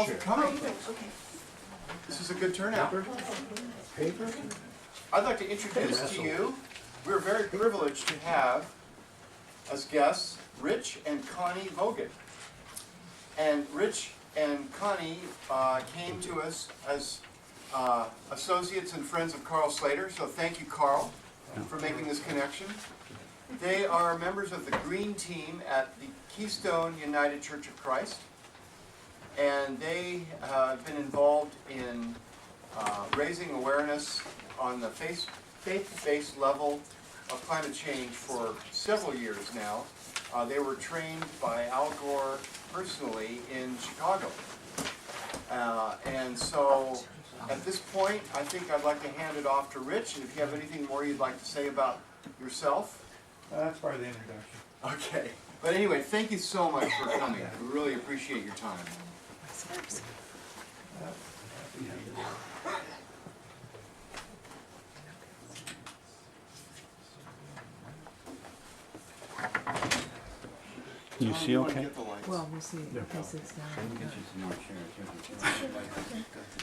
for coming. This is a good turnout. I'd like to introduce to you, we're very privileged to have as guests Rich and Connie Vogan. And Rich and Connie came to us as associates and friends of Carl Slater, so thank you, Carl, for making this connection. They are members of the Green Team at the Keystone United Church of Christ, and they have been involved in raising awareness on the faith-based level of climate change for several years now. They were trained by Al Gore personally in Chicago. And so at this point, I think I'd like to hand it off to Rich, and if you have anything more you'd like to say about yourself. That's part of the introduction. Okay. But anyway, thank you so much for coming. We really appreciate your time. You see okay? Well, we'll see. He sits down.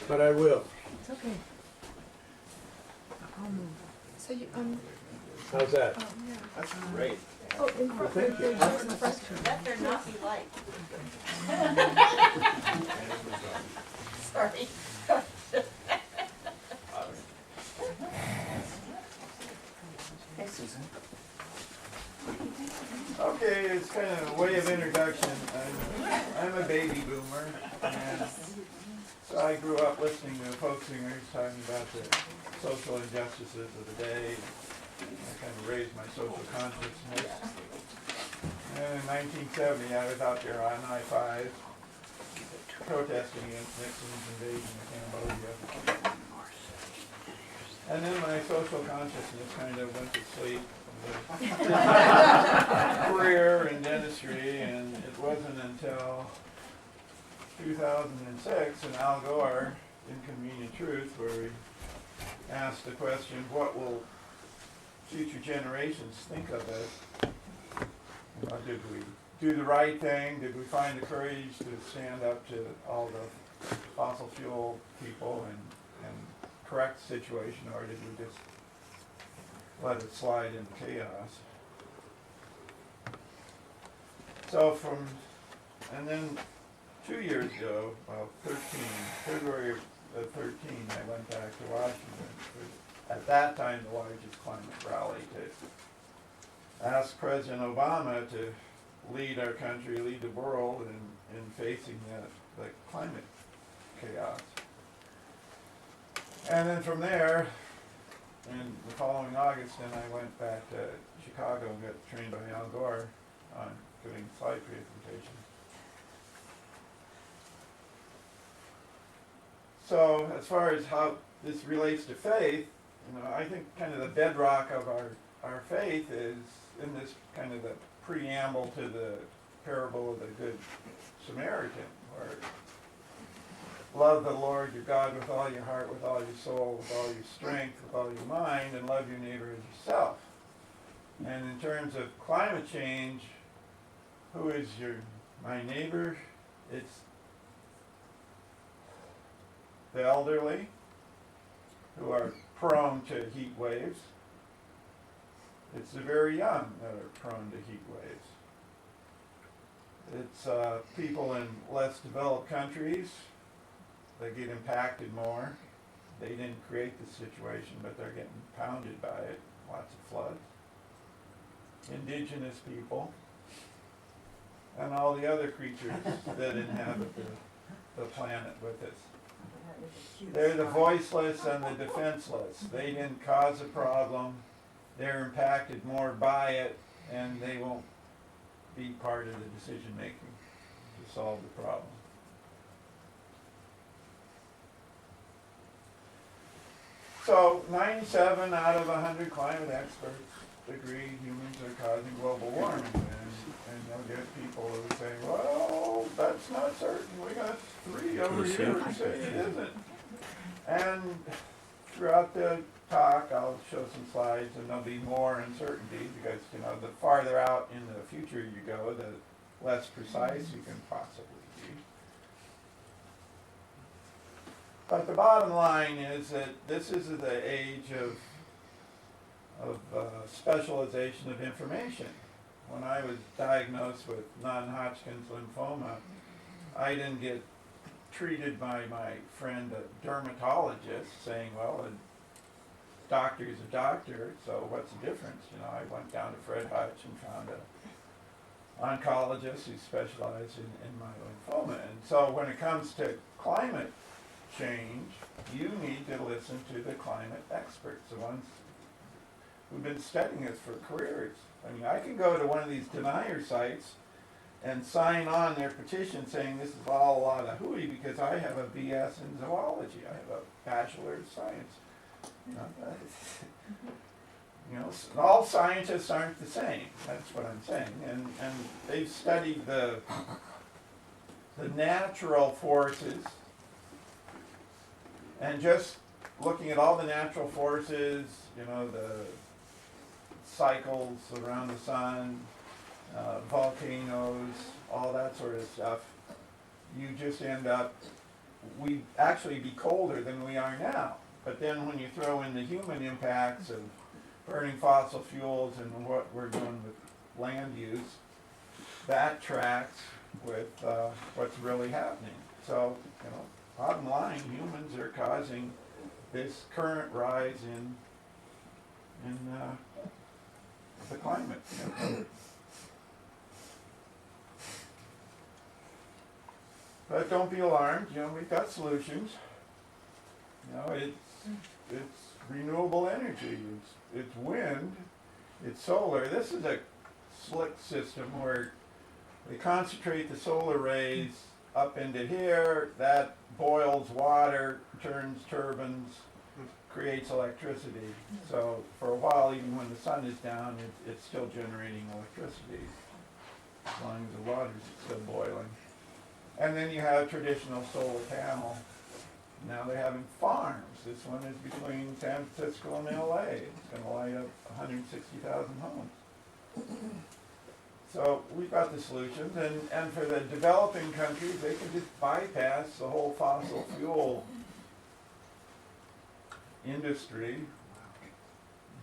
But I will. It's okay. I'll move. So you, How's that? yeah. That's great. Oh, in front, thank you. there's in the front. Let there not be light. Sorry. Hey, Susan. Okay, it's kind of a way of introduction. I'm a baby boomer, and so I grew up listening to folk singers talking about the social injustices of the day. I kind of raised my social consciousness. And in 1970, I was out there on I-5 protesting against Nixon's invasion of Cambodia. And then my social consciousness kind of went to sleep. Career in dentistry, and it wasn't until 2006 in Al Gore, Inconvenient Truth, where we asked the question, what will future generations think of us? Did we do the right thing? Did we find the courage to stand up to all the fossil fuel people and correct the situation, or did we just let it slide into chaos? So and then 2 years ago, well, February of 13, I went back to Washington for, at that time, the largest climate rally to ask President Obama to lead our country, lead the world in facing the climate chaos. And then from there, in the following August, then I went back to Chicago and got trained by Al Gore on giving slide presentations. So as far as how this relates to faith, I think kind of the bedrock of our faith is in this kind of the preamble to the parable of the Good Samaritan, where love the Lord your God with all your heart, with all your soul, with all your strength, with all your mind, and love your neighbor as yourself. And in terms of climate change, who is my neighbor? It's the elderly, who are prone to heat waves. It's the very young that are prone to heat waves. It's people in less developed countries. They get impacted more. They didn't create the situation, but they're getting pounded by it. Lots of floods. Indigenous people. And all the other creatures that inhabit the planet with us. They're the voiceless and the defenseless. They didn't cause a problem. They're impacted more by it, and they won't be part of the decision making to solve the problem. So 97 out of 100 climate experts agree humans are causing global warming, and you'll get people who say, well, that's not certain. We got 3 over here who say it isn't. And throughout the talk, I'll show some slides, and there'll be more uncertainty because, the farther out in the future you go, the less precise you can possibly be. But the bottom line is that this is the age of specialization of information. When I was diagnosed with non-Hodgkin's lymphoma, I didn't get treated by my friend, a dermatologist, saying, well, a doctor is a doctor, so what's the difference? You know, I went down to Fred Hutch and found an oncologist who specialized in my lymphoma. And so when it comes to climate change, you need to listen to the climate experts, the ones who've been studying this for careers. I mean, I can go to one of these denier sites and sign on their petition saying this is all a lot of hooey because I have a BS in zoology. I have a Bachelor of Science. You know, all scientists aren't the same. That's what I'm saying. And they've studied the natural forces, and just looking at all the natural forces, you know, the cycles around the sun, volcanoes, all that sort of stuff, you just end up, we'd actually be colder than we are now. But then when you throw in the human impacts of burning fossil fuels and what we're doing with land use, that tracks with what's really happening. So, you know, bottom line, humans are causing this current rise in the climate. But don't be alarmed, you know, we've got solutions. You know, it's renewable energy, it's wind, it's solar. This is a slick system where they concentrate the solar rays up into here, that boils water, turns turbines, creates electricity. So for a while, even when the sun is down, it's still generating electricity, as long as the water's still boiling. And then you have traditional solar panel. Now they're having farms. This one is between San Francisco and LA. It's going to light up 160,000 homes. So we've got the solutions, and for the developing countries, they can just bypass the whole fossil fuel industry,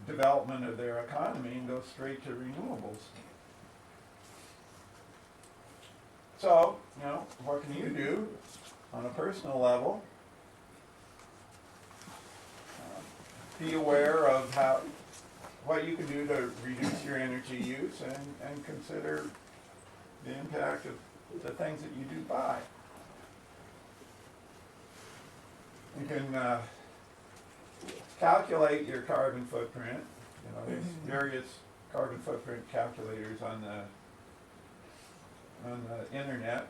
development of their economy, and go straight to renewables. So, you know, what can you do on a personal level? Be aware of what you can do to reduce your energy use, and consider the impact of the things that you do buy. You can calculate your carbon footprint. You know, there's various carbon footprint calculators on the internet.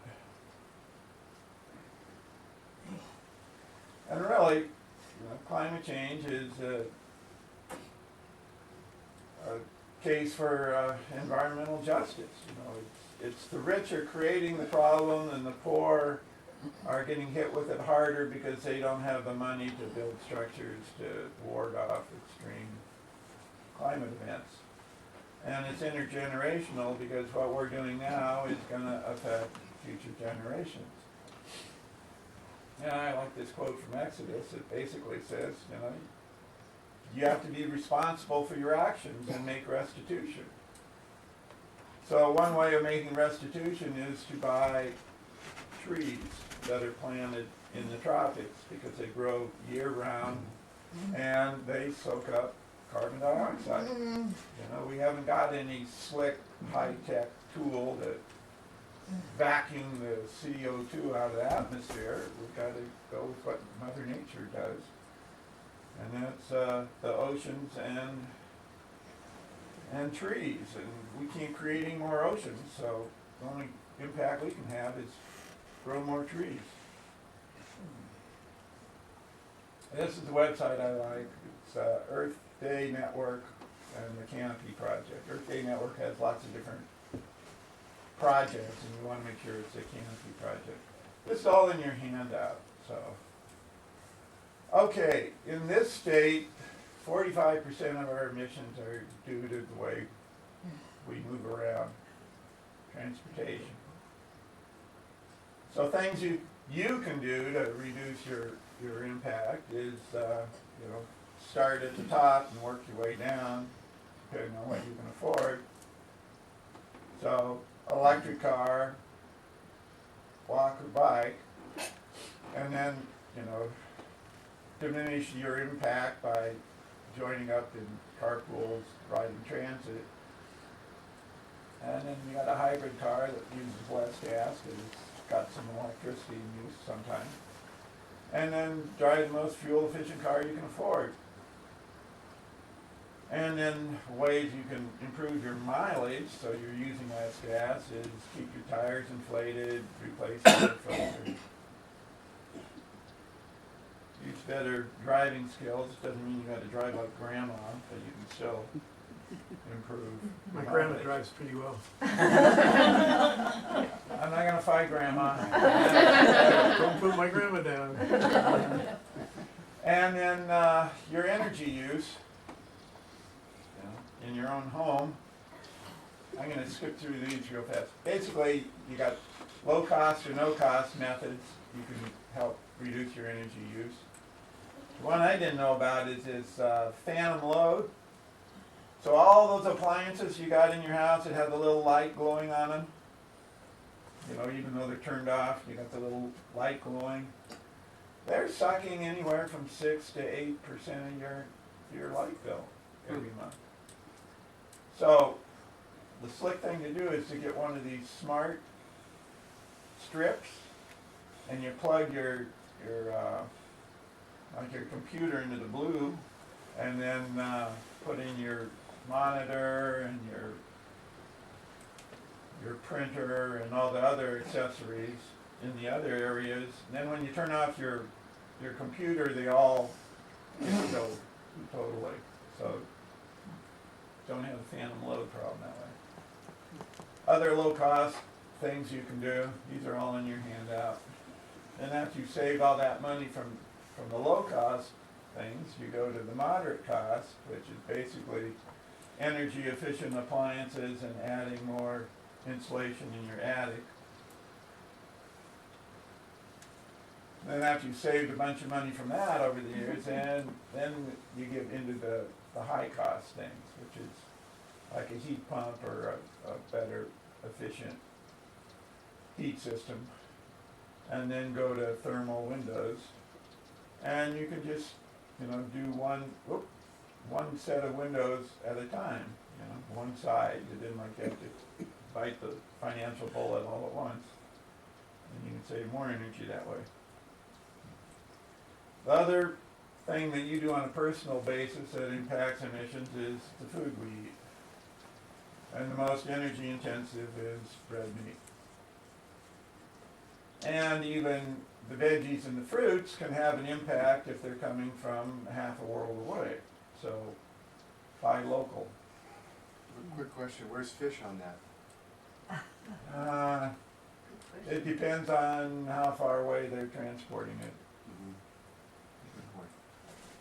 And really, you know, climate change is a case for environmental justice. You know, it's the rich are creating the problem, and the poor are getting hit with it harder because they don't have the money to build structures to ward off extreme climate events. And it's intergenerational because what we're doing now is going to affect future generations. And I like this quote from Exodus. It basically says, you know, you have to be responsible for your actions and make restitution. So one way of making restitution is to buy trees that are planted in the tropics because they grow year-round and they soak up carbon dioxide. You know, we haven't got any slick, high-tech tool that vacuum the CO2 out of the atmosphere. We've got to go with what Mother Nature does. And that's the oceans and trees. And we can't create any more oceans, so the only impact we can have is grow more trees. This is the website I like. It's Earth Day Network and the Canopy Project. Earth Day Network has lots of different projects, and you want to make sure it's a Canopy project. This is all in your handout. So, okay, in this state, 45% of our emissions are due to the way we move around, transportation. So things you you can do to reduce your impact is, start at the top and work your way down, depending on what you can afford. So, electric car, walk or bike, and then, diminish your impact by joining up in carpools, riding transit. And then you got a hybrid car that uses less gas, because it's got some electricity in use sometimes. And then drive the most fuel efficient car you can afford. And then ways you can improve your mileage, so you're using less gas, is keep your tires inflated, replace your filters. Use better driving skills. Doesn't mean you got to drive like grandma, but you can still improve. My your grandma mileage. drives pretty well. I'm not gonna fight grandma. Don't put my grandma down. And then your energy use in your own home. I'm gonna skip through these real fast. Basically, you got low cost or no cost methods. You can help reduce your energy use. The one I didn't know about is phantom load. So all those appliances you got in your house that have the little light glowing on them, even though they're turned off, you got the little light glowing. They're sucking anywhere from 6 to 8% of your light bill every month. So the slick thing to do is to get one of these smart strips, and you plug your computer into the blue, and then put in your monitor and your printer and all the other accessories in the other areas. And then when you turn off your computer, they all go totally. So don't have a phantom load problem that way. Other low cost things you can do, these are all in your handout. And after you save all that money from the low cost things, you go to the moderate cost, which is basically energy efficient appliances and adding more insulation in your attic. Then after you've saved a bunch of money from that over the years, and then you get into the high cost things, which is like a heat pump or a better efficient heat system. And then go to thermal windows. And you can just, do one set of windows at a time, one side. You didn't like have to bite the financial bullet all at once. And you can save more energy that way. The other thing that you do on a personal basis that impacts emissions is the food we eat. And the most energy intensive is red meat. And even the veggies and the fruits can have an impact if they're coming from half a world away. So buy local. Quick question, where's fish on that? It depends on how far away they're transporting it. Good point.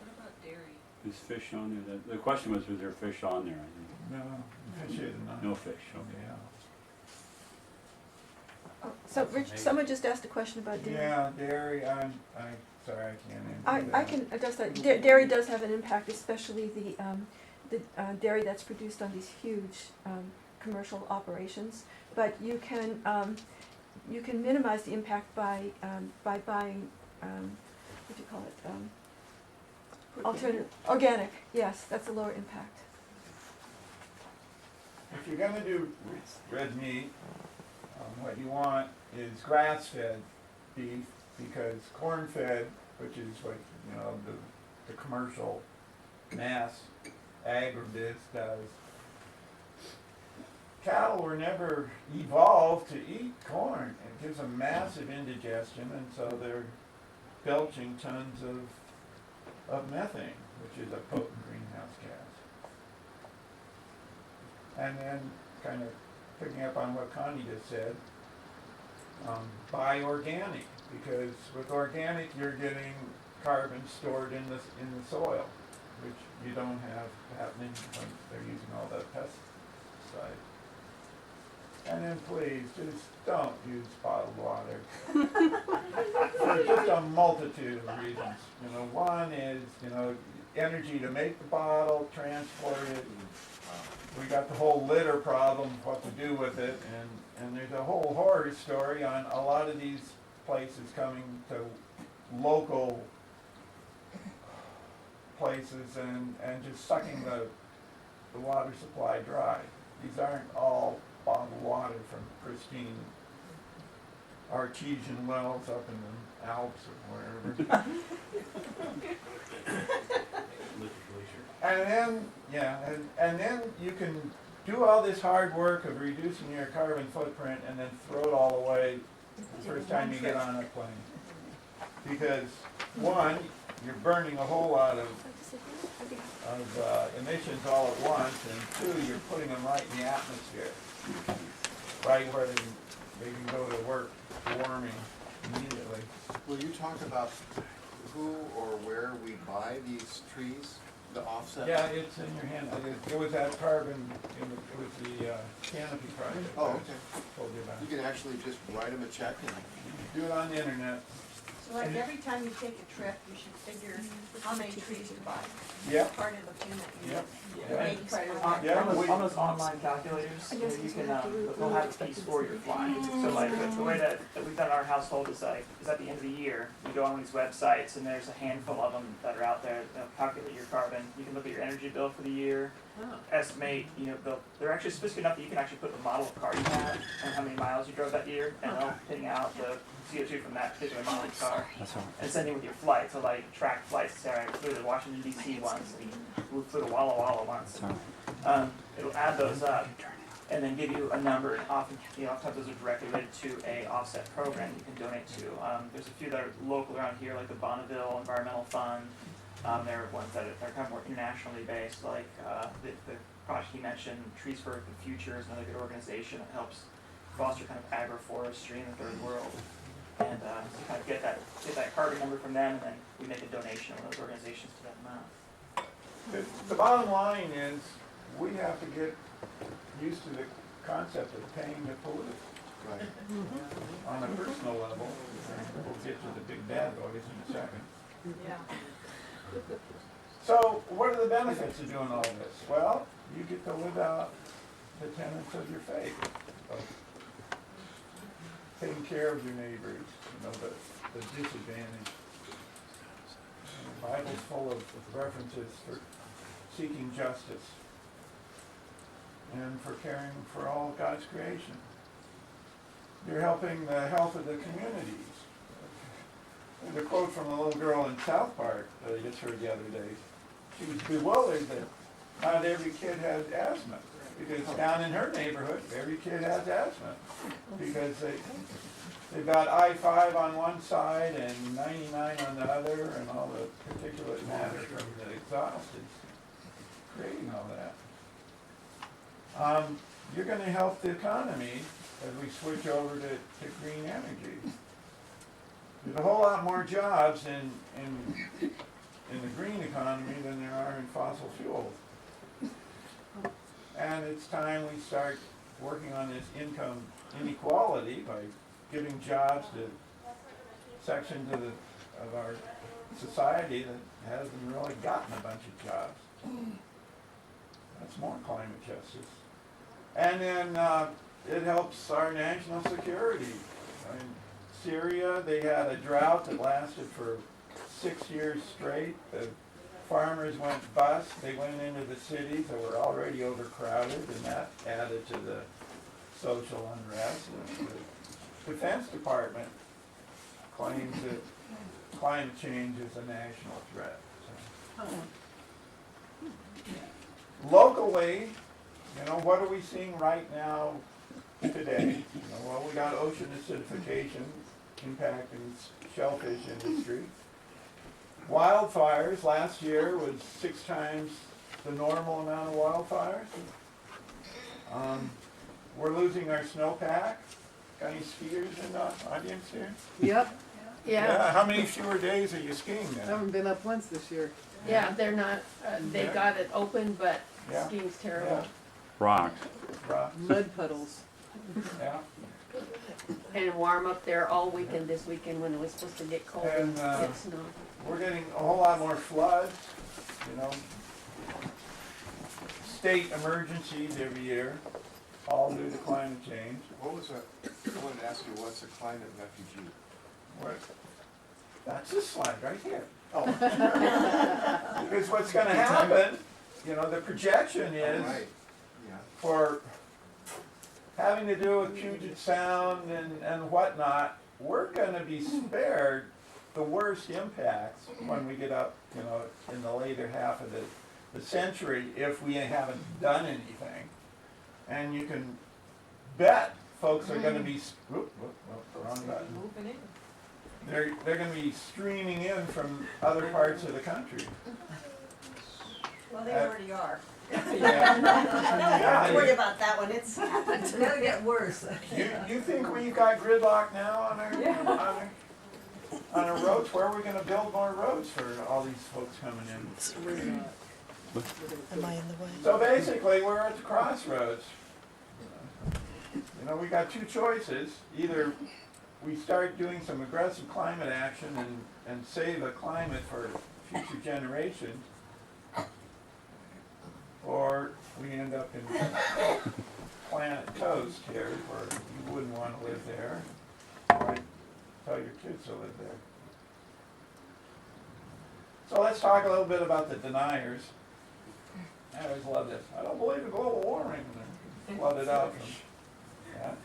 What about dairy? Is fish on there? The question was there fish on there? I think. No, fish isn't on. No fish, okay. Yeah. So Rich, someone just asked a question about dairy. Yeah, dairy, I'm sorry, I can't answer that. I can address that. Dairy does have an impact, especially the dairy that's produced on these huge commercial operations. But you can minimize the impact by buying what do you call it? Alternative organic. Yes, that's a lower impact. If you're gonna do red meat, what you want is grass-fed beef, because corn-fed, which is what the commercial mass agribusiness does. Cattle were never evolved to eat corn. It gives them massive indigestion, and so they're belching tons of methane, which is a potent greenhouse gas. And then, kind of picking up on what Connie just said, buy organic, because with organic you're getting carbon stored in the soil, which you don't have happening when they're using all the pesticides. And then please, just don't use bottled water. For just a multitude of reasons. You know, one is, you know, energy to make the bottle, transport it. We got the whole litter problem, what to do with it, and there's a whole horror story on a lot of these places coming to local places and just sucking the water supply dry. These aren't all bottled water from pristine artesian wells up in the Alps or wherever. And then, yeah, and then you can do all this hard work of reducing your carbon footprint and then throw it all away the first time you get on a plane. Because one, you're burning a whole lot of emissions all at once, and two, you're putting them right in the atmosphere, right where they can go to work warming immediately. Will you talk about who or where we buy these trees, the offset? Yeah, it's in your hand. It was that carbon, it was the canopy project. Oh, I okay. told you about. You can actually just write them a check and. Do it on the internet. So like every time you take a trip, you should figure how many trees to buy. Yep, Part of the payment. yep. Make credit. Yeah, On those online calculators, you know, you can, they'll have a piece for your flying. So like, the way that we've done in our household is like, is at the end of the year, you go on these websites and there's a handful of them that are out there that'll calculate your carbon. You can look at your energy bill for the year, estimate, you know, they're actually sophisticated enough that you can actually put the model of car you had and how many miles you drove that year, and they'll ping out the CO2 from that particular model of car. And send you with your flight, so like track flights. Say I flew to Washington DC once, and we flew to Walla Walla once. It'll add those up, and then give you a number. And often, you know, oftentimes those are directly related to a offset program you can donate to. There's a few that are local around here, like the Bonneville Environmental Fund. There are ones that are kind of more internationally based, like the project he mentioned, Trees for the Future, is another good organization that helps foster kind of agroforestry in the third world. And you kind of get that carbon number from them, and then we make a donation of those organizations to that amount. The bottom line is, we have to get used to the concept of paying the polluter Right. on a personal level. We'll get to the big bad boys in a second. Yeah. So, what are the benefits of doing all this? Well, you get to live out the tenets of your faith, of taking care of your neighbors, you know, the disadvantaged. The Bible's full of references for seeking justice and for caring for all of God's creation. You're helping the health of the communities. There's a quote from a little girl in South Park that I just heard the other day. She was bewildered that not every kid has asthma. Because down in her neighborhood, every kid has asthma. Because they've got I-5 on one side and 99 on the other, and all the particulate matter from the exhaust is creating all that. You're going to help the economy as we switch over to green energy. There's a whole lot more jobs in the green economy than there are in fossil fuels. And it's time we start working on this income inequality by giving jobs to sections of our society that hasn't really gotten a bunch of jobs. That's more climate justice. And then it helps our national security. In Syria, they had a drought that lasted for 6 years straight. The farmers went bust. They went into the cities that were already overcrowded, and that added to the social unrest. The Defense Department claims that climate change is a national threat. So. Locally, you know, what are we seeing right now today? You know, well, we got ocean acidification impacting shellfish industry. Wildfires, last year was 6 times the normal amount of wildfires. We're losing our snowpack. Got any skiers in the audience here? Yep, yeah. How many fewer days are you skiing I then? haven't been up once this year. Yeah, they're not, they Yeah. got it open, but Yeah. skiing's terrible. Rocks. Rocks. Mud puddles. Yeah. And warm up there all weekend this weekend when it was supposed to get cold and And, get snow. we're getting a whole lot more floods, you know. State emergencies every year, all due to climate change. What was that? I wanted to ask you, what's a climate refugee? What? That's this slide right here. Oh, Because what's gonna happen, you know, the projection is right, yeah. for having to do with Puget Sound and whatnot, we're gonna be spared the worst impacts when we get up, you know, in the later half of the century if we haven't done anything. And you can bet folks are gonna be, wrong button. Moving in. They're gonna be streaming in from other parts of the country. Well, they already are. Yeah. Don't worry about that one, it's gonna get worse. You think we've got gridlock now on our roads? Where are we gonna build more roads for all these folks coming in? Am I in the way? So basically, we're at the crossroads. You know, we got two choices. Either we start doing some aggressive climate action and save the climate for future generations, or we end up in planet toast here, where you wouldn't want to live there, or tell your kids to live there. So let's talk a little bit about the deniers. I always love this. I don't believe in global warming. And flood it out from that.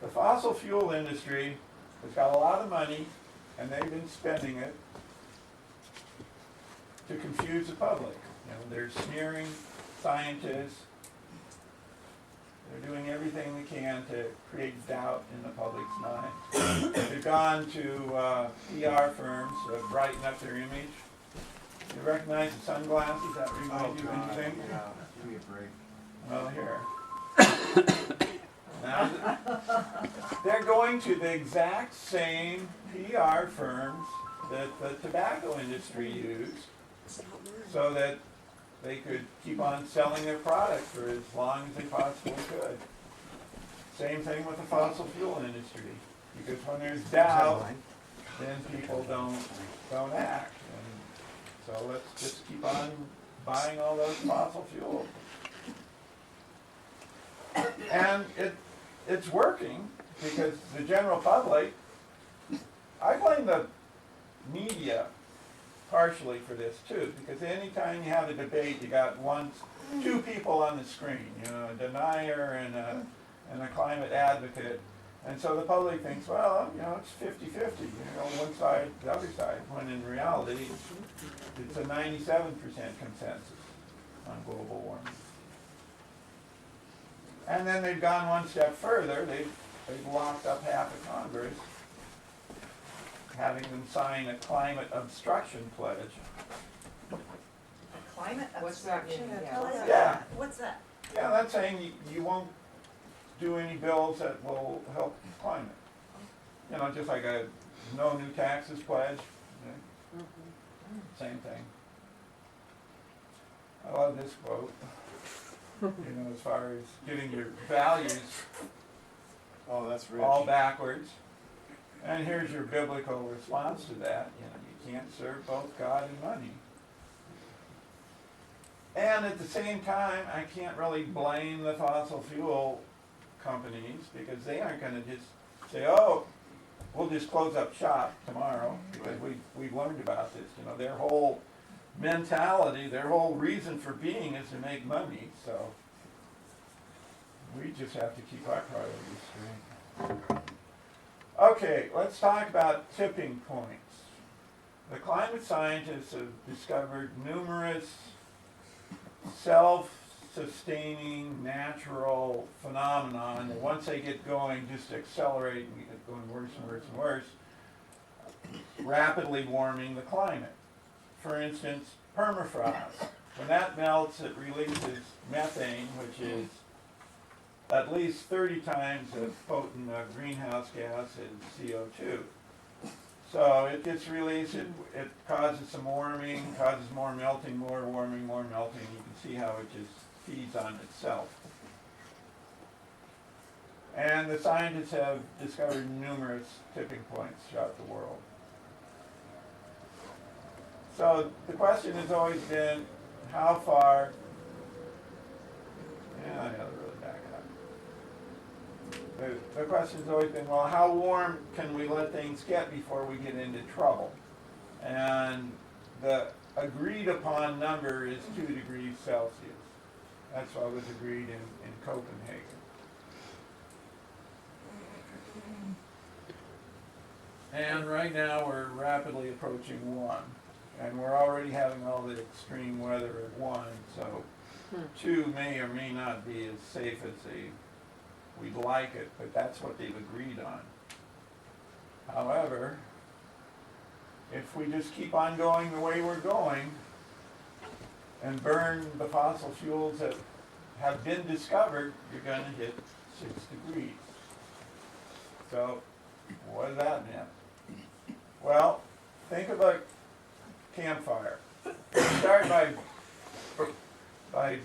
The fossil fuel industry has got a lot of money, and they've been spending it to confuse the public. You know, they're smearing scientists. They're doing everything they can to create doubt in the public's mind. They've gone to PR firms to brighten up their image. You recognize the sunglasses? That remind you of anything? Yeah, give me a break. Well, here. Now, they're going to the exact same PR firms that the tobacco industry used so that they could keep on selling their product for as long as they possibly could. Same thing with the fossil fuel industry, because when there's doubt, then people don't act. And so let's just keep on buying all those fossil fuels. And it's working, because the general public, I blame the media partially for this too, because anytime you have a debate, you got two people on the screen, you know, a denier and a climate advocate. And so the public thinks, well, you know, it's 50-50, you know, one side, the other side, when in reality, it's a 97% consensus on global warming. And then they've gone one step further. They've locked up half of Congress, having them sign a climate obstruction pledge. Climate What's that obstruction, mean? tell us about Yeah. that. What's that? Yeah, that's saying you won't do any bills that will help climate. You know, just like a no new taxes pledge. You know, same thing. I love this quote. You know, as far as getting your values Oh, that's rich. all backwards. And here's your biblical response to that. You know, you can't serve both God and money. And at the same time, I can't really blame the fossil fuel companies, because they aren't going to just say, oh, we'll just close up shop tomorrow, because we've learned about this. You know, their whole mentality, their whole reason for being is to make money. So we just have to keep our priorities straight. Okay, let's talk about tipping points. The climate scientists have discovered numerous self-sustaining natural phenomenon that once they get going, just accelerate and get going worse and worse and worse, rapidly warming the climate. For instance, permafrost. When that melts, it releases methane, which is at least 30 times as potent a greenhouse gas as CO2. So it gets released, it causes some warming, causes more melting, more warming, more melting. You can see how it just feeds on itself. And the scientists have discovered numerous tipping points throughout the world. So the question has always been, how far, I gotta really back up. The question's always been, well, how warm can we let things get before we get into trouble? And the agreed upon number is 2 degrees Celsius. That's what was agreed in Copenhagen. And right now we're rapidly approaching 1. And we're already having all the extreme weather at 1, so 2 may or may not be as safe as we'd like it, but that's what they've agreed on. However, if we just keep on going the way we're going and burn the fossil fuels that have been discovered, you're going to hit 6 degrees. So, what does that mean? Well, think of a campfire. You start by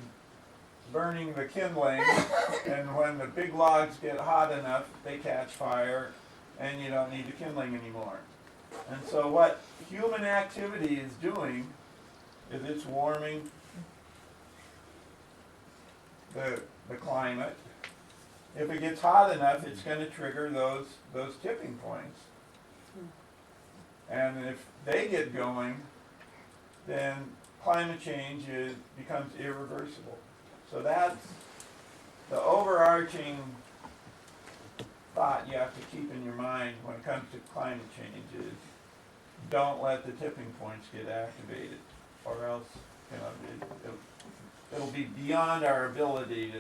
burning the kindling, and when the big logs get hot enough, they catch fire, and you don't need the kindling anymore. And so what human activity is doing is it's warming the climate. If it gets hot enough, it's going to trigger those tipping points. And if they get going, then climate change becomes irreversible. So that's the overarching thought you have to keep in your mind when it comes to climate change is don't let the tipping points get activated, or else it'll be beyond our ability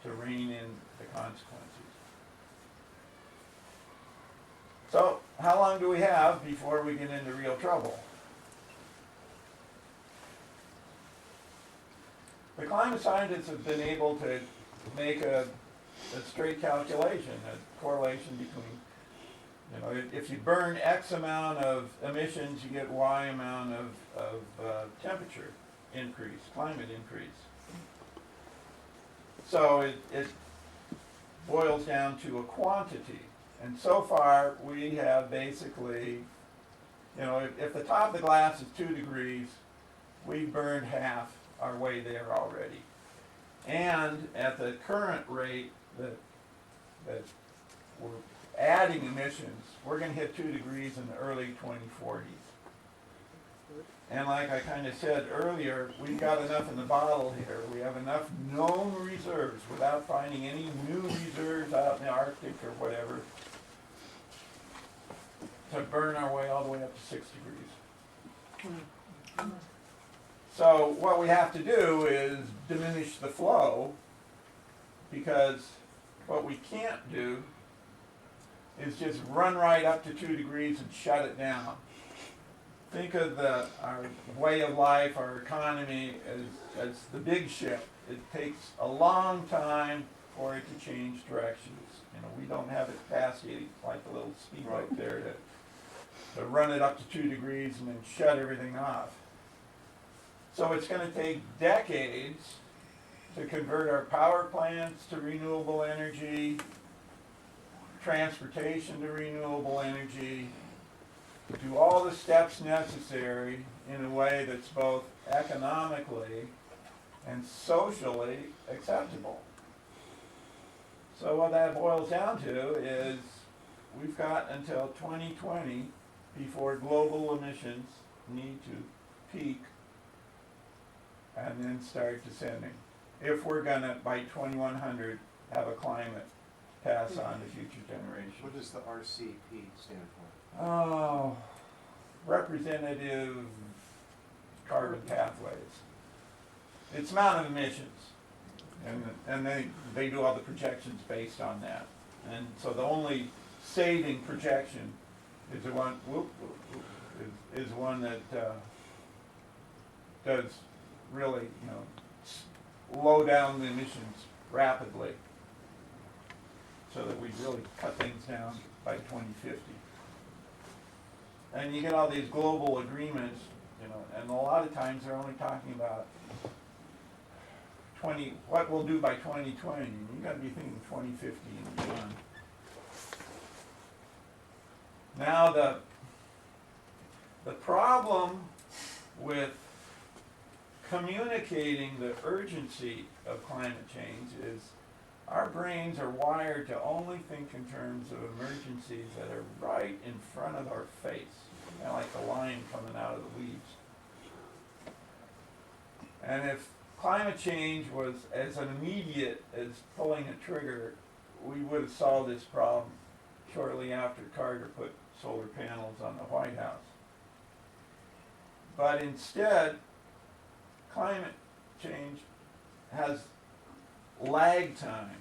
to rein in the consequences. So, how long do we have before we get into real trouble? The climate scientists have been able to make a straight calculation, a correlation between, if you burn X amount of emissions, you get Y amount of temperature increase, climate increase. So it boils down to a quantity. And so far, we have basically, if the top of the glass is 2 degrees, we've burned half our way there already. And at the current rate that we're adding emissions, we're going to hit 2 degrees in the early 2040s. And like I kind of said earlier, we've got enough in the bottle here. We have enough known reserves without finding any new reserves out in the Arctic or whatever to burn our way all the way up to 6 degrees. So what we have to do is diminish the flow, because what we can't do is just run right up to 2 degrees and shut it down. Think of our way of life, our economy as the big ship. It takes a long time for it to change directions. We don't have the capacity like the little speedboat there to run it up to 2 degrees and then shut everything off. So it's going to take decades to convert our power plants to renewable energy, transportation to renewable energy, do all the steps necessary in a way that's both economically and socially acceptable. So what that boils down to is we've got until 2020 before global emissions need to peak and then start descending, if we're going to, by 2100, have a climate pass on to future generations. What does the RCP stand for? Oh, representative carbon pathways. It's amount of emissions, and they do all the projections based on that. And so the only saving projection is the one is one that does really slow down the emissions rapidly, so that we really cut things down by 2050. And you get all these global agreements, and a lot of times they're only talking about what we'll do by 2020. You gotta be thinking 2050 and beyond. Now the problem with communicating the urgency of climate change is our brains are wired to only think in terms of emergencies that are right in front of our face, kind of like the lion coming out of the weeds. And if climate change was as immediate as pulling a trigger, we would have solved this problem shortly after Carter put solar panels on the White House. But instead, climate change has lag time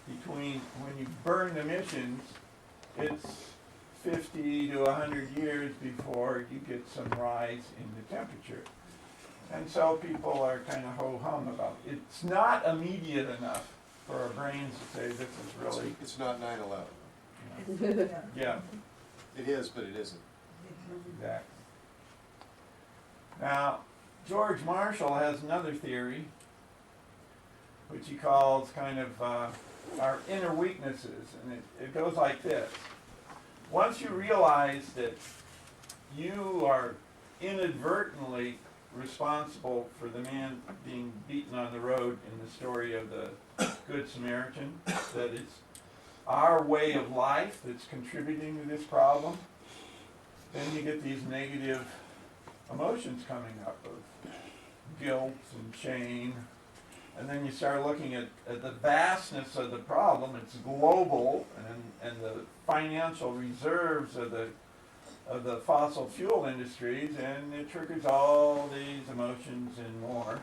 between when you burn emissions, it's 50 to 100 years before you get some rise in the temperature. And so people are kind of ho-hum about it. It's not immediate enough for our brains to say this is really, It's not 9/11. you know, yeah, It is, but it isn't. exactly. Now, George Marshall has another theory, which he calls kind of our inner weaknesses, and it goes like this. Once you realize that you are inadvertently responsible for the man being beaten on the road in the story of the Good Samaritan, that it's our way of life that's contributing to this problem, then you get these negative emotions coming up of guilt and shame, and then you start looking at the vastness of the problem. It's global, and the financial reserves of the fossil fuel industries, and it triggers all these emotions and more.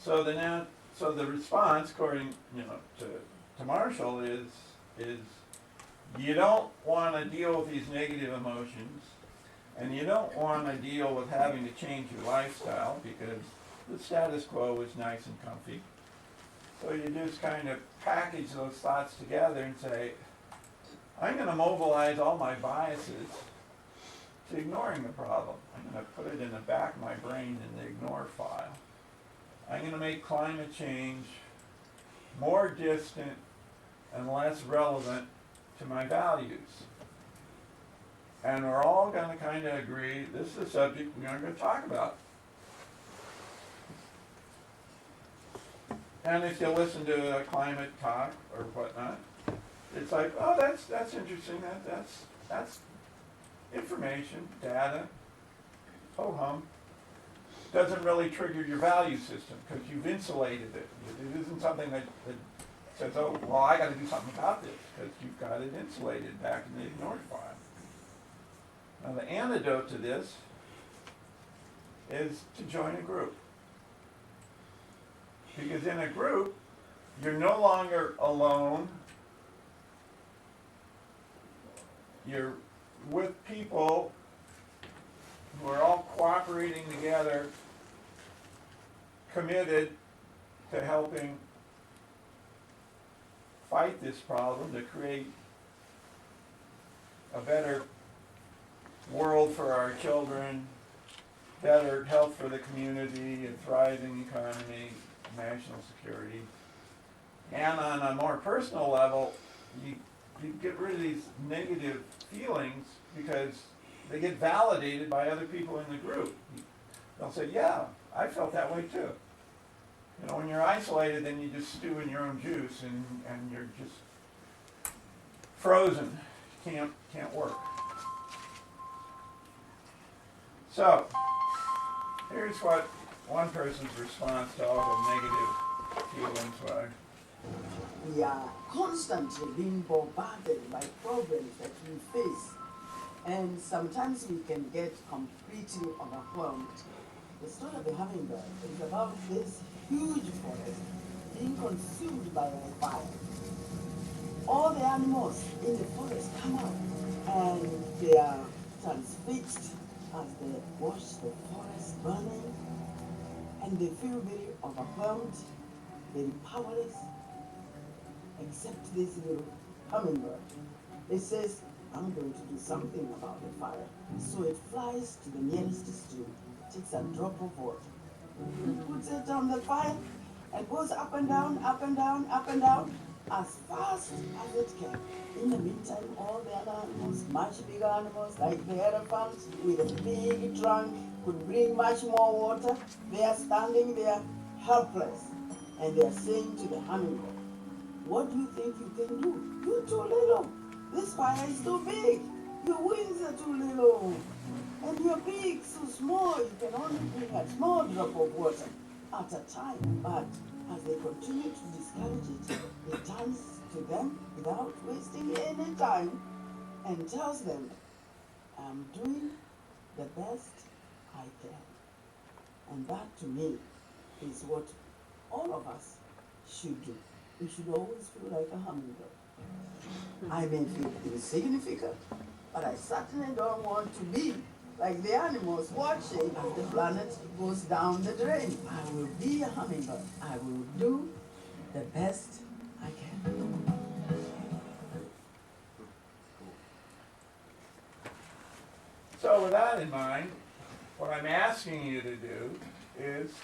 So the response, according to Marshall, is you don't want to deal with these negative emotions, and you don't want to deal with having to change your lifestyle because the status quo is nice and comfy. So you just kind of package those thoughts together and say, I'm going to mobilize all my biases to ignoring the problem. I'm going to put it in the back of my brain in the ignore file. I'm going to make climate change more distant and less relevant to my values. And we're all going to kind of agree this is a subject we aren't going to talk about. And if you listen to a climate talk or whatnot, it's like, oh, that's interesting. That's information, data, ho-hum. Doesn't really trigger your value system because you've insulated it. It isn't something that says, oh, well, I got to do something about this because you've got it insulated back in the ignored file. Now, the antidote to this is to join a group. Because in a group, you're no longer alone. You're with people who are all cooperating together, committed to helping fight this problem, to create a better world for our children, better health for the community, a thriving economy, national security. And on a more personal level, you get rid of these negative feelings because they get validated by other people in the group. They'll say, yeah, I felt that way too. You know, when you're isolated, then you just stew in your own juice and you're just frozen. Can't work. So, here's what one person's response to all the negative feelings were. We are constantly being bombarded by problems that we face, and sometimes we can get completely overwhelmed. The story of the hummingbird is about this huge forest being consumed by a fire. All the animals in the forest come out and they are transfixed as they watch the forest burning, and they feel very overwhelmed, very powerless, except this little hummingbird. It says, I'm going to do something about the fire. So it flies to the nearest stream, takes a drop of water, It puts it on the fire and goes up and down, up and down, up and down, as fast as it can. In the meantime, all the other animals, much bigger animals like the elephant with a big trunk, could bring much more water. They are standing there helpless, and they are saying to the hummingbird, what do you think you can do? You're too little. This fire is too big. Your wings are too little. And your beak so small, you can only bring a small drop of water at a time. But as they continue to discourage it, it turns to them without wasting any time and tells them, I'm doing the best I can. And that to me is what all of us should do. We should always feel like a hummingbird. I may feel insignificant, but I certainly don't want to be like the animals watching as the planet goes down the drain. I will be a hummingbird. I will do the best I can. So with that in mind, what I'm asking you to do is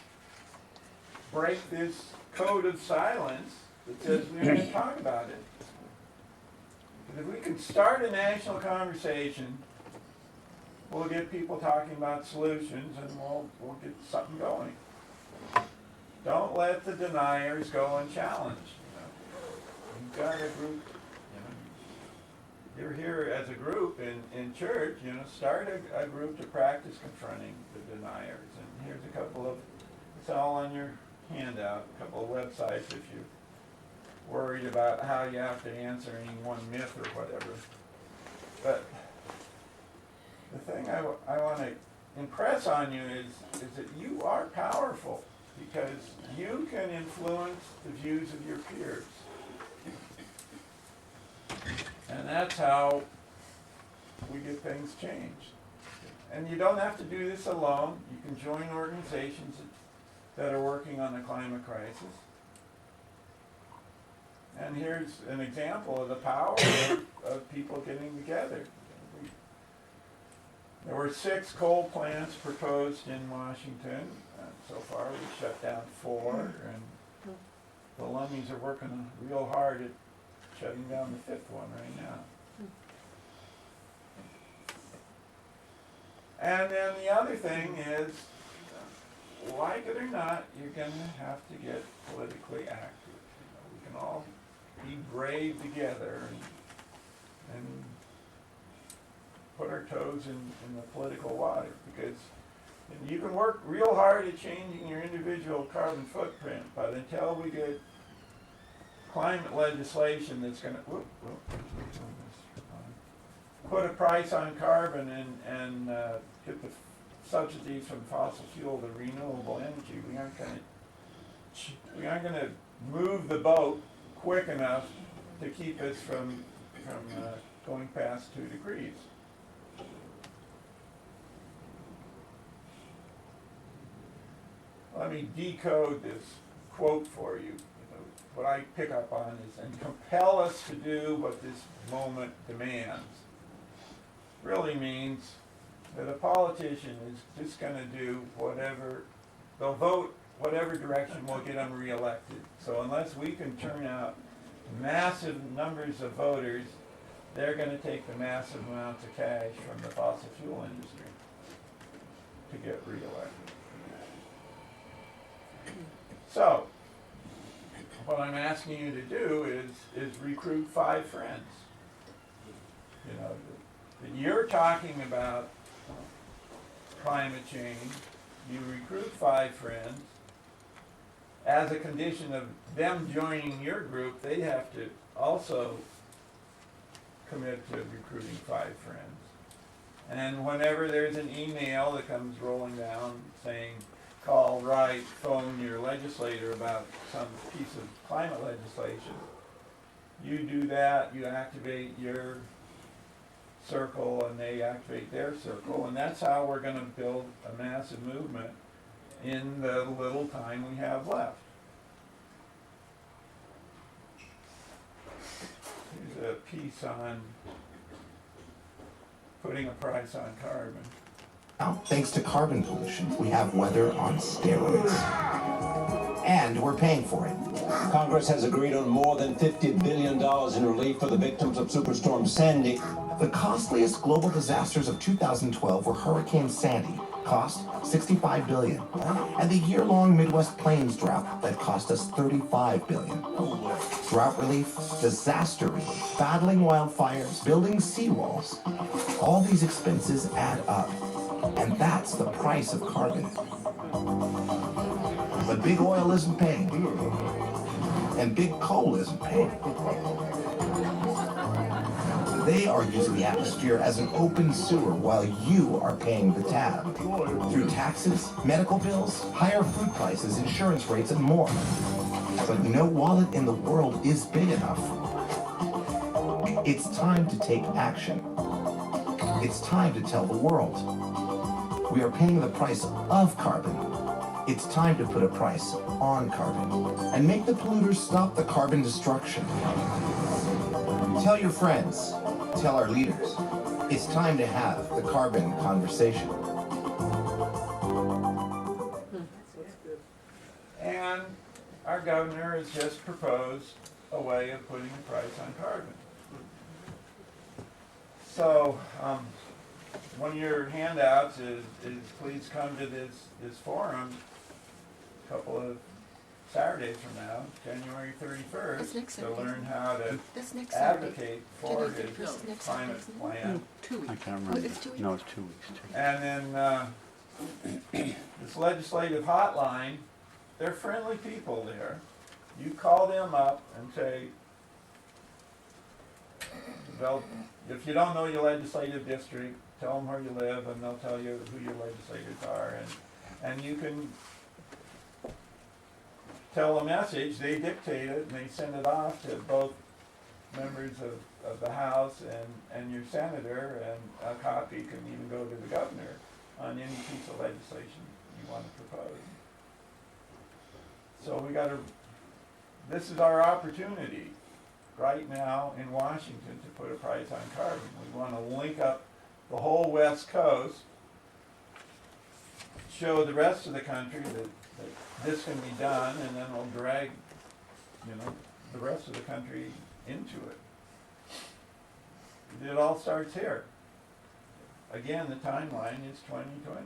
break this code of silence that says we're going to talk about it. Because if we can start a national conversation, we'll get people talking about solutions and we'll get something going. Don't let the deniers go unchallenged. You've got a group, you're here as a group in church, start a group to practice confronting the deniers. And here's a couple of, it's all on your handout, a couple of websites if you're worried about how you have to answer any one myth or whatever. But the thing I want to impress on you is that you are powerful because you can influence the views of your peers. And that's how we get things changed. And you don't have to do this alone. You can join organizations that are working on the climate crisis. And here's an example of the power of people getting together. There were 6 coal plants proposed in Washington. So far we've shut down 4, and the Lummies are working real hard at shutting down the 5th one right now. And then the other thing is, like it or not, you're going to have to get politically active. We can all be brave together and put our toes in the political water, because you can work real hard at changing your individual carbon footprint, but until we get climate legislation that's going to put a price on carbon and get the subsidies from fossil fuel to renewable energy, we aren't going to move the boat quick enough to keep us from going past 2 degrees. Let me decode this quote for you. What I pick up on is, and compel us to do what this moment demands, really means that a politician is just going to do whatever, they'll vote whatever direction will get them reelected. So unless we can turn out massive numbers of voters, they're going to take the massive amounts of cash from the fossil fuel industry to get reelected. So, what I'm asking you to do is recruit 5 friends. That you're talking about climate change, you recruit 5 friends. As a condition of them joining your group, they have to also commit to recruiting 5 friends. And whenever there's an email that comes rolling down saying, call, write, phone your legislator about some piece of climate legislation, you do that, you activate your circle and they activate their circle, and that's how we're going to build a massive movement in the little time we have left. Here's a piece on putting a price on carbon. Now, thanks to carbon pollution, we have weather on steroids. And we're paying for it. Congress has agreed on more than $50 billion in relief for the victims of Superstorm Sandy. The costliest global disasters of 2012 were Hurricane Sandy, cost $65 billion, and the year-long Midwest Plains drought that cost us $35 billion. Drought relief, disaster relief, battling wildfires, building seawalls. All these expenses add up, and that's the price of carbon. But big oil isn't paying, and big coal isn't paying. They are using the atmosphere as an open sewer while you are paying the tab. Through taxes, medical bills, higher food prices, insurance rates, and more. But no wallet in the world is big enough. It's time to take action. It's time to tell the world. We are paying the price of carbon. It's time to put a price on carbon and make the polluters stop the carbon destruction. Tell your friends, tell our leaders, it's time to have the carbon conversation. And our governor has just proposed a way of putting a price on carbon. So, one of your handouts is please come to this forum a couple of Saturdays from now, January 31st, to learn how to advocate for his climate plan. I can't remember. No, it's 2 weeks. And then this legislative hotline, they're friendly people there. You call them up and say, well, if you don't know your legislative district, tell them where you live and they'll tell you who your legislators are. And you can tell a message, they dictate it and they send it off to both members of the House and your senator, and a copy can even go to the governor on any piece of legislation you want to propose. So this is our opportunity right now in Washington to put a price on carbon. We want to link up the whole West Coast, show the rest of the country that this can be done, and then we'll drag, the rest of the country into it. It all starts here. Again, the timeline is 2020.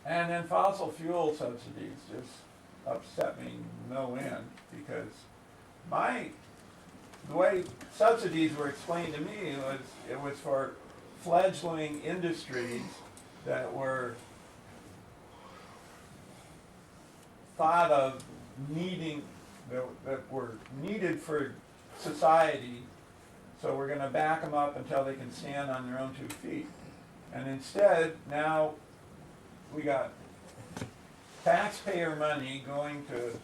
And then fossil fuel subsidies just upset me no end, because the way subsidies were explained to me was it was for fledgling industries that were thought of needing, that were needed for society, so we're going to back them up until they can stand on their own 2 feet. And instead, now we got taxpayer money going to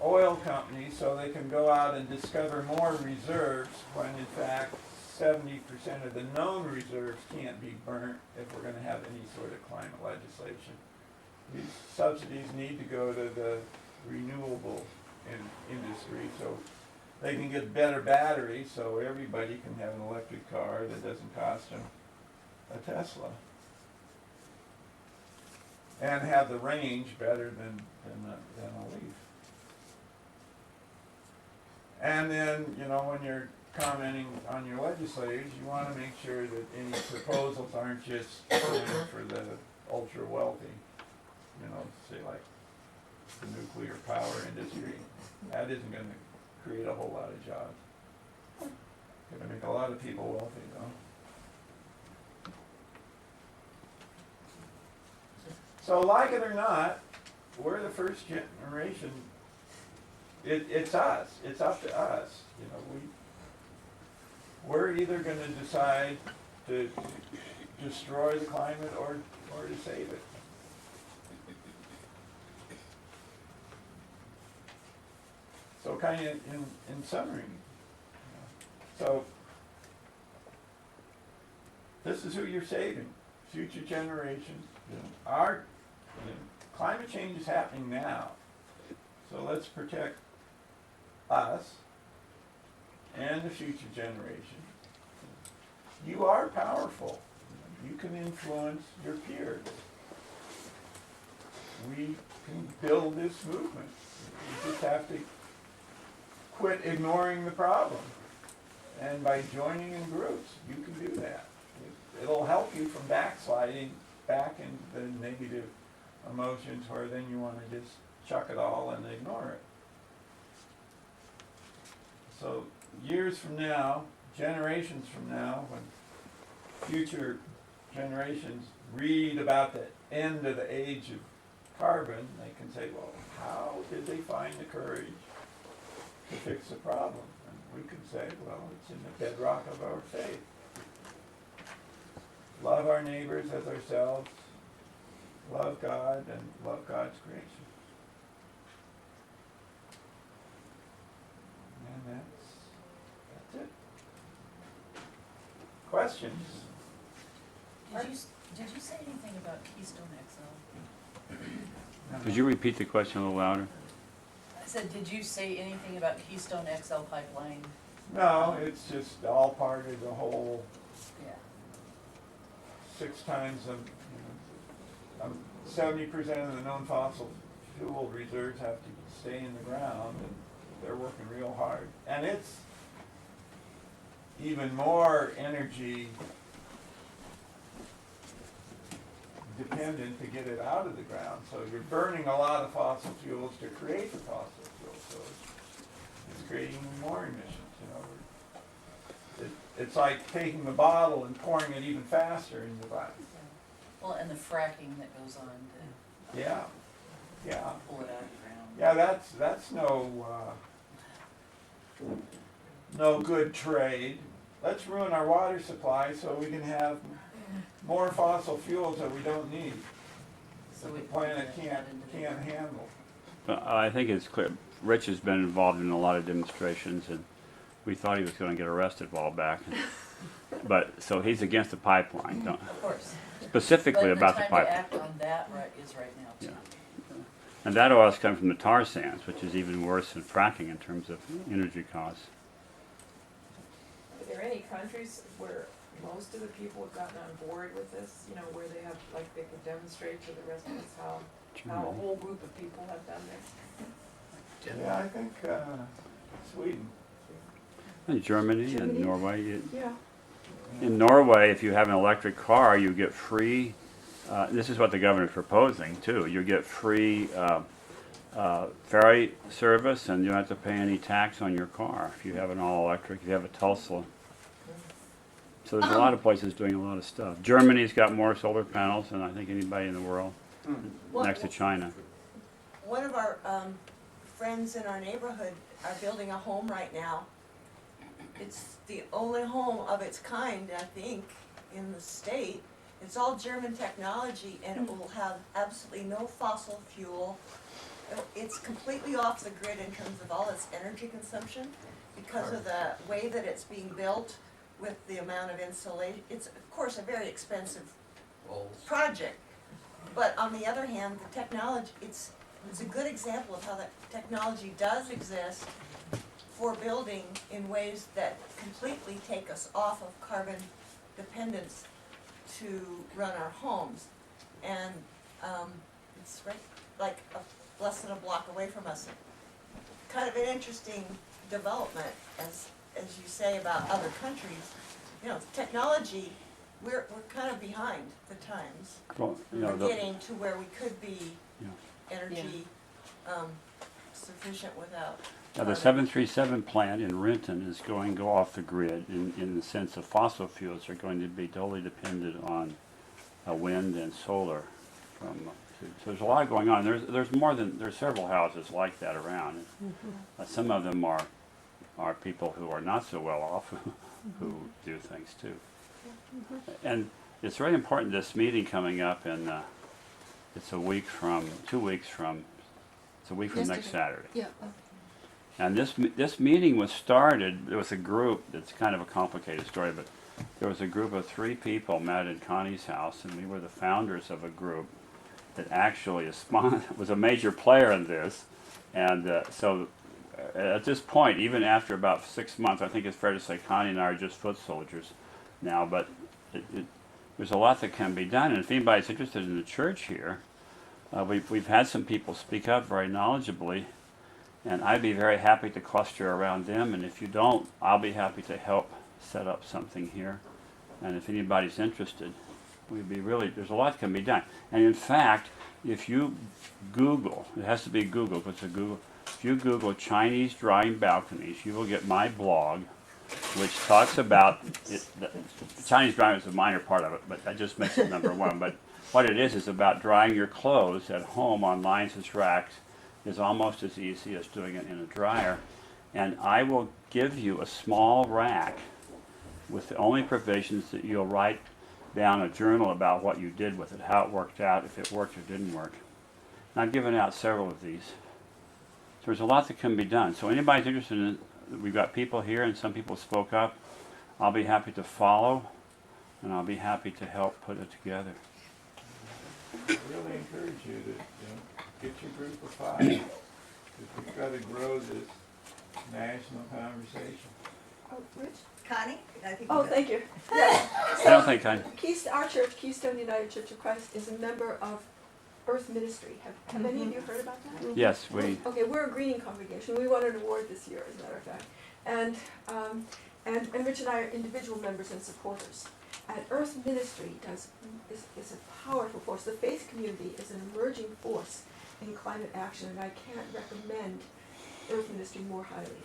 oil companies so they can go out and discover more reserves, when in fact 70% of the known reserves can't be burnt if we're going to have any sort of climate legislation. These subsidies need to go to the renewable industry so they can get better batteries so everybody can have an electric car that doesn't cost them a Tesla, and have the range better than a Leaf. And then, when you're commenting on your legislators, you want to make sure that any proposals aren't just for the ultra wealthy. Say like the nuclear power industry. That isn't going to create a whole lot of jobs. Going to make a lot of people wealthy, though. So, like it or not, we're the first generation. It's us. It's up to us. We're either going to decide to destroy the climate or to save it. So kind of in summary, so this is who you're saving, future generations. Our climate change is happening now, so let's protect us and the future generation. You are powerful. you can influence your peers. We can build this movement. You just have to quit ignoring the problem. And by joining in groups, you can do that. It'll help you from backsliding back into the negative emotions where then you want to just chuck it all and ignore it. So years from now, generations from now, when future generations read about the end of the age of carbon, they can say, well, how did they find the courage to fix the problem? And we can say, well, it's in the bedrock of our faith. Love our neighbors as ourselves, love God, and love God's creation. And that's it. Questions? Did you say anything about Keystone XL? Could you repeat the question a little louder? I said, did you say anything about Keystone XL pipeline? No, it's just all part of the whole Yeah. 6 times, 70% of the known fossil fuel reserves have to stay in the ground, and they're working real hard. And it's even more energy dependent to get it out of the ground. So you're burning a lot of fossil fuels to create the fossil fuels. So it's creating more emissions. It's like taking the bottle and pouring it even faster in the body. Well, and the fracking that goes on to Yeah. pull it out of the ground. Yeah, that's no good trade. Let's ruin our water supply so we can have more fossil fuels that we don't need, that the planet can't handle. But I think it's clear, Rich has been involved in a lot of demonstrations, and we thought he was going to get arrested a while back. But, so he's against the pipeline, Of course. specifically about the But the pipeline. time to act on that is right now, too. Yeah. And that oil's coming from the tar sands, which is even worse than fracking in terms of energy costs. Are there any countries where most of the people have gotten on board with this, where they have, like, they can demonstrate to the rest of us how a whole group of people have done this? Yeah, I think Sweden. And Germany and Norway. Yeah. In Norway, if you have an electric car, you get free, this is what the governor's proposing too, you get free ferry service, and you don't have to pay any tax on your car if you have an all-electric, if you have a Tesla. So there's a lot of places doing a lot of stuff. Germany's got more solar panels than I think anybody in the world, next to China. One of our friends in our neighborhood are building a home right now. It's the only home of its kind, I think, in the state. It's all German technology, and it will have absolutely no fossil fuel. It's completely off the grid in terms of all its energy consumption because of the way that it's being built with the amount of insulation. It's, of course, a very expensive project. But on the other hand, the technology, it's a good example of how that technology does exist for building in ways that completely take us off of carbon dependence to run our homes. And it's right, like less than a block away from us. Kind of an interesting development, as you say about other countries. Technology, we're kind of behind the times. Well, We're getting to where we could be energy sufficient without. Now, the 737 plant in Renton is going to go off the grid in the sense of fossil fuels are going to be totally dependent on wind and solar. So there's a lot going on. There's several houses like that around. Some of them are people who are not so well off who do things too. And it's very important, this meeting coming up, and it's a week from next Saturday. Yeah. And this meeting was started, there was a group, it's kind of a complicated story, but there was a group of 3 people met at Connie's house, and we were the founders of a group that actually was a major player in this. And so at this point, even after about 6 months, I think it's fair to say Connie and I are just foot soldiers now, but there's a lot that can be done. And if anybody's interested in the church here, we've had some people speak up very knowledgeably, and I'd be very happy to cluster around them. And if you don't, I'll be happy to help set up something here. And if anybody's interested, there's a lot that can be done. And in fact, if you Google, it has to be Google, but it's a Google, if you Google Chinese drying balconies, you will get my blog, which talks about it. The Chinese drying is a minor part of it, but that just makes it number one. But what it is about drying your clothes at home on lines as racks is almost as easy as doing it in a dryer. And I will give you a small rack with the only provisions that you'll write down a journal about what you did with it, how it worked out, if it worked or didn't work. And I've given out several of these. So there's a lot that can be done. So anybody's interested in it, we've got people here and some people spoke up. I'll be happy to follow, and I'll be happy to help put it together. I really encourage you to get your group of 5, because we've got to grow this national conversation. Oh, Rich? Connie? I think Oh, thank you. Yeah. I don't think I... Our church, Keystone United Church of Christ, is a member of Earth Ministry. Have any of you heard about that? Yes, we... Okay, we're a greening congregation. We won an award this year, as a matter of fact. And Rich and I are individual members and supporters. And Earth Ministry is a powerful force. The faith community is an emerging force in climate action, and I can't recommend Earth Ministry more highly.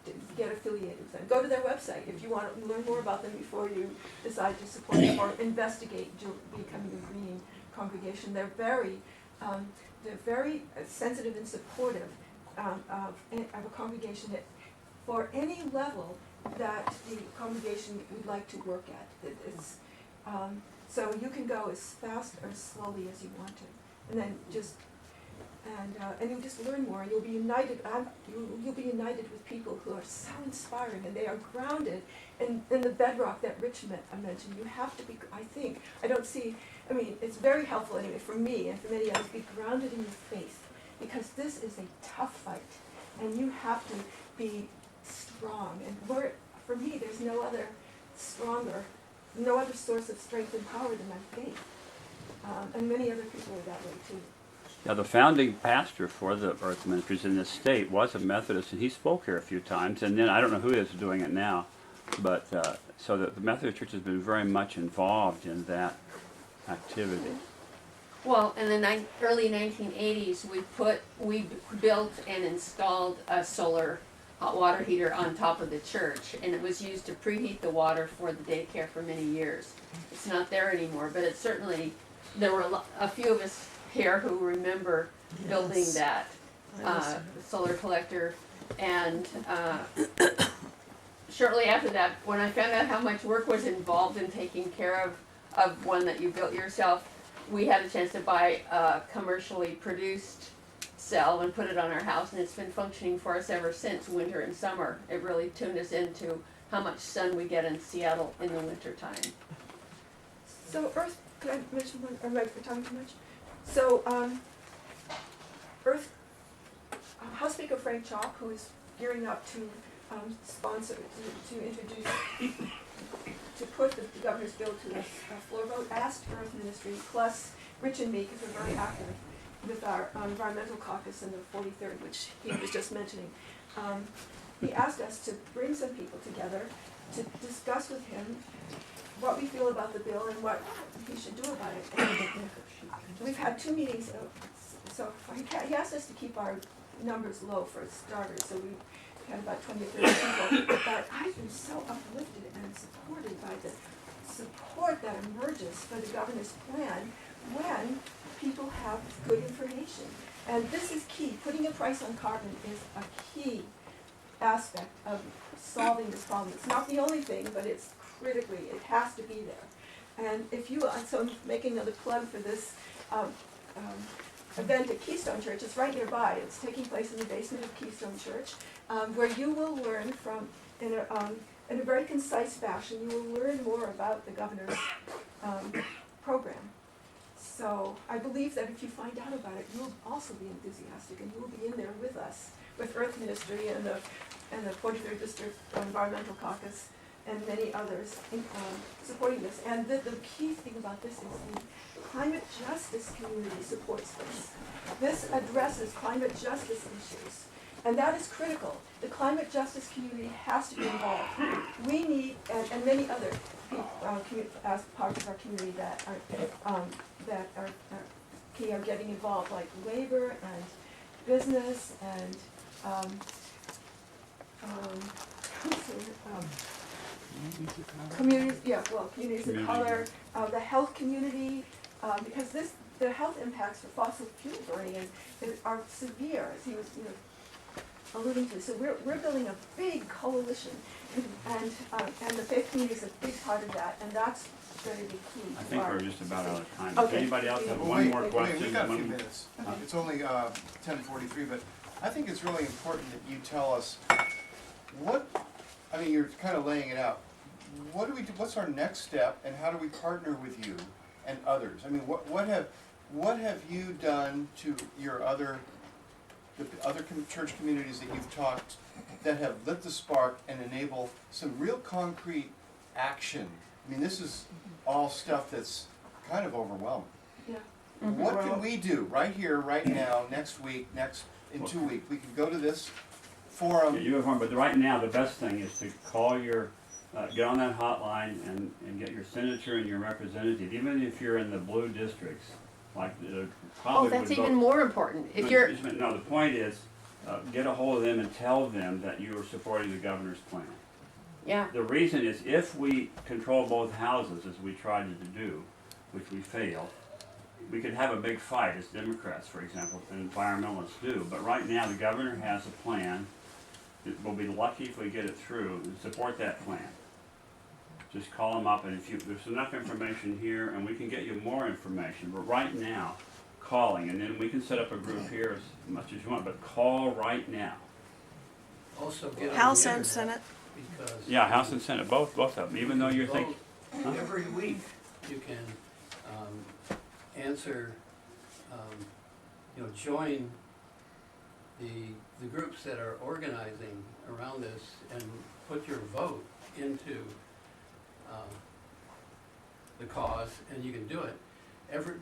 To get affiliated with them. Go to their website if you want to learn more about them before you decide to support them or investigate becoming a greening congregation. They're very sensitive and supportive of a congregation that, for any level that the congregation would like to work at. So you can go as fast or as slowly as you want to, and then and you'll just learn more, and you'll be united. You'll be united with people who are so inspiring, and they are grounded in the bedrock that Rich mentioned. You have to be. It's very helpful anyway for me and for many others. Be grounded in your faith, because this is a tough fight, and you have to be strong. And for me, there's no other source of strength and power than my faith. And many other people are that way too. Yeah, the founding pastor for the Earth Ministries in this state was a Methodist, and he spoke here a few times. And then I don't know who is doing it now, but so the Methodist Church has been very much involved in that activity. Well, in the early 1980s, we built and installed a solar hot water heater on top of the church, and it was used to preheat the water for the daycare for many years. It's not there anymore, but it certainly, there were a few of us here who remember building that solar collector, and shortly after that, when I found out how much work was involved in taking care of one that you built yourself, we had a chance to buy a commercially produced cell and put it on our house, and it's been functioning for us ever since, winter and summer. It really tuned us into how much sun we get in Seattle in the winter time. So could I mention one, or am I talking too much? So, House Speaker Frank Chalk, who is gearing up to sponsor, to introduce, to put the governor's bill to a floor vote, asked Earth Ministry, plus Rich and me, because we're very active with our environmental caucus in the 43rd, which he was just mentioning. He asked us to bring some people together to discuss with him what we feel about the bill and what he should do about it. And we've had 2 meetings, so he asked us to keep our numbers low for starters, so we had about 20 or 30 people. But I've been so uplifted and supported by the support that emerges for the governor's plan when people have good information. And this is key. Putting a price on carbon is a key aspect of solving this problem. It's not the only thing, but it's critically, it has to be there. And if you, so I'm making another plug for this event at Keystone Church. It's right nearby. It's taking place in the basement of Keystone Church, where you will learn from, in a very concise fashion, you will learn more about the governor's program. So I believe that if you find out about it, you'll also be enthusiastic, and you'll be in there with us, with Earth Ministry and the 43rd District Environmental Caucus, and many others in, supporting this. And the key thing about this is the climate justice community supports this. This addresses climate justice issues, and that is critical. The climate justice community has to be involved. We need, and many other people, as parts of our community that are getting involved, like labor and business and communities, communities of color, the health community, because the health impacts for fossil fuel burning are severe, as he was, alluding to. So we're building a big coalition, and the faith community is a big part of that, and that's going to be key. I think we're just about out of time. Okay. Does anybody else have Well, one more question? We've got a few minutes. It's only 10:43, but I think it's really important that you tell us you're kind of laying it out. What do we do? What's our next step, and how do we partner with you and others? I mean, what have you done to your other church communities that you've talked that have lit the spark and enable some real concrete action? I mean, this is all stuff that's kind of overwhelming. Yeah. What can we do right here, right now, next week, in 2 weeks? We can go to this forum. Yeah, you have one, but right now the best thing is to call your, get on that hotline and get your senator and your representative, even if you're in the blue districts, like probably. Oh, that's would even vote. more important. If No, you're, no, the point is, get a hold of them and tell them that you are supporting the governor's plan. yeah, The reason is if we control both houses, as we tried to do, which we failed, we could have a big fight as Democrats, for example, and environmentalists do. But right now, the governor has a plan. We'll be lucky if we get it through and support that plan. Just call them up, and if there's enough information here, and we can get you more information. But right now, calling, and then we can set up a group here as much as you want. But call right now. Also get on House the and internet, Senate. because Yeah, House and Senate, both of them. Even though you're thinking. Huh? every week you can answer, join the groups that are organizing around this and put your vote into the cause, and you can do it every,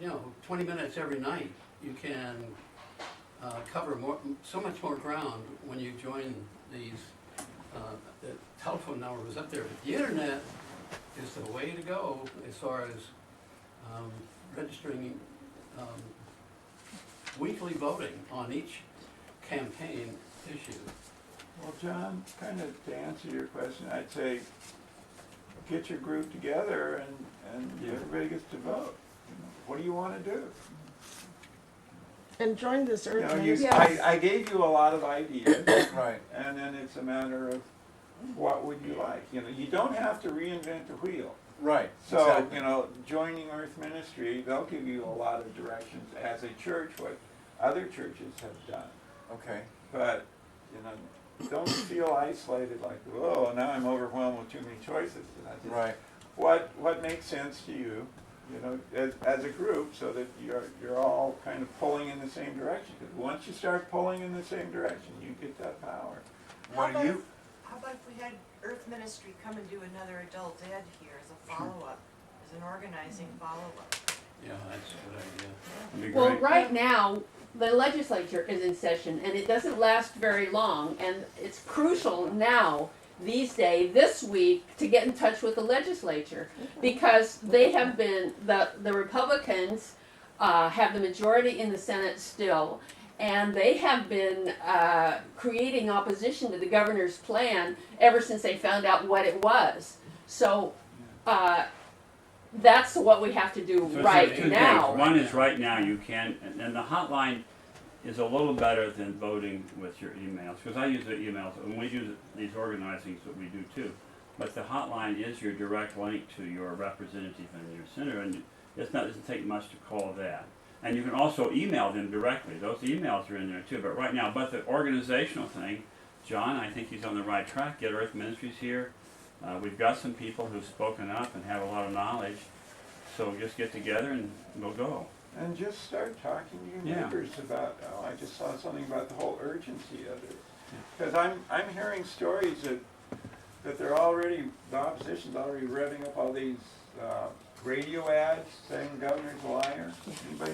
20 minutes every night. You can cover so much more ground when you join these. The telephone number was up there, but the internet is the way to go as far as registering weekly voting on each campaign issue. Well, John, kind of to answer your question, I'd say get your group together and everybody gets to vote. What do you want to do? And join this urgent. I gave you a lot of ideas. Right. And then it's a matter of what would you like? You don't have to reinvent the wheel. Right. So, Exactly. Joining Earth Ministry, they'll give you a lot of directions as a church, what other churches have done. Okay. But, don't feel isolated like, oh, now I'm overwhelmed with too many choices. Right. What makes sense to you, as a group, so that you're all kind of pulling in the same direction. Because once you start pulling in the same direction, you get that power. What do you? How about if we had Earth Ministry come and do another adult ed here as a follow-up, as an organizing follow-up? Yeah, that's a good idea. That'd be well, great. right now, the legislature is in session, and it doesn't last very long, and it's crucial now, these days, this week, to get in touch with the legislature, because they have been, the Republicans have the majority in the Senate still, and they have been creating opposition to the governor's plan ever since they found out what it was. So that's what we have to do So right two now. things. One is right now you can, and the hotline is a little better than voting with your emails, because I use the emails, and we use these organizings that we do too. But the hotline is your direct link to your representative and your senator, and it doesn't take much to call that. And you can also email them directly. Those emails are in there too. But right now, the organizational thing, John, I think he's on the right track. Get Earth Ministries here. We've got some people who've spoken up and have a lot of knowledge. So just get together and we'll go. And just start talking to your neighbors about, I just saw something about the whole urgency of it. Because I'm hearing stories that that they're already, the opposition's already revving up all these, radio ads saying the governor's a liar? Anybody